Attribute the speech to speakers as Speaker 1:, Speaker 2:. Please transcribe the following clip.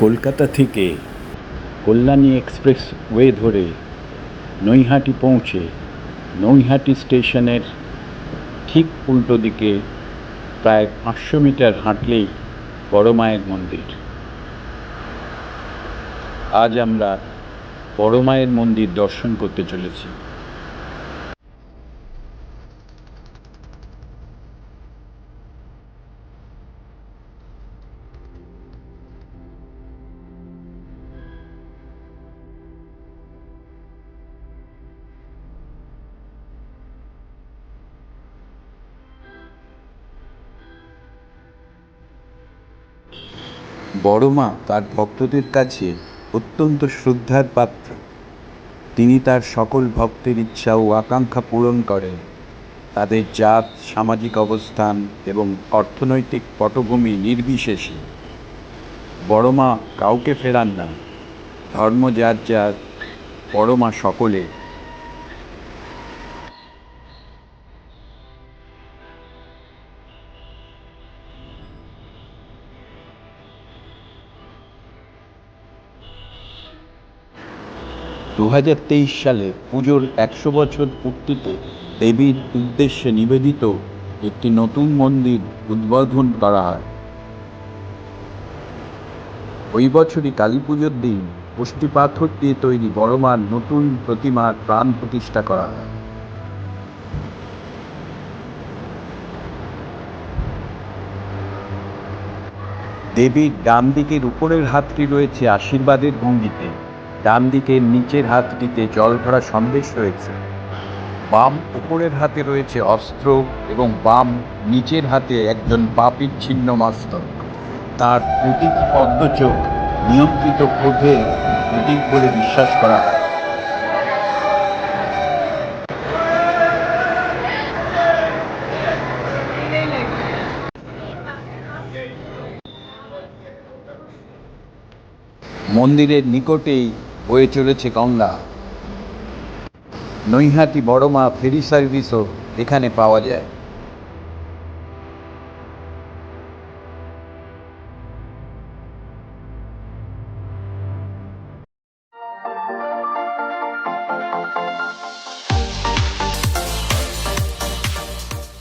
Speaker 1: কলকাতা থেকে কল্যাণী এক্সপ্রেসওয়ে ধরে নৈহাটি পৌঁছে নৈহাটি স্টেশনের ঠিক উল্টো দিকে প্রায় 500 মিটার হাঁটলেই বড় মায়ের মন্দির। আজ আমরা বড় মায়ের মন্দির দর্শন করতে চলেছি। বড় মা তার ভক্তদের কাছে অত্যন্ত শ্রদ্ধার পাত্র। তিনি তার সকল ভক্তের ইচ্ছা ও আকাঙ্ক্ষা পূরণ করেন, তাদের জাত, সামাজিক অবস্থান এবং অর্থনৈতিক পটভূমি নির্বিশেষে। বড় মা কাউকে ফেরান না, ধর্ম যার যার, বড় মা সকলে। 2023 সালে পুজোর 100 বছর পূর্তিতে দেবীর উদ্দেশ্যে নিবেদিত একটি নতুন মন্দির উদ্বোধন করা হয়। ওই বছরই কালী পুজোর দিন পুষ্টি পাথর দিয়ে তৈরি বড় মার নতুন প্রতিমার প্রাণ প্রতিষ্ঠা করা হয়। দেবীর ডান দিকের উপরের হাতটি রয়েছে আশীর্বাদের ভঙ্গিতে, ডান দিকের নিচের হাতটিতে জল ভরা সন্দেশ রয়েছে। বাম উপরের হাতে রয়েছে অস্ত্র এবং বাম নিচের হাতে একজন পাপীর ছিন্ন মস্তক। তার প্রতিটি পদ্মচোখ নিয়ন্ত্রিত ক্রোধের প্রতীক বলে বিশ্বাস করা হয়। মন্দিরের নিকটেই বয়ে চলেছে গঙ্গা। নৈহাটি বড় মা ফেরি সার্ভিসও এখানে পাওয়া যায়।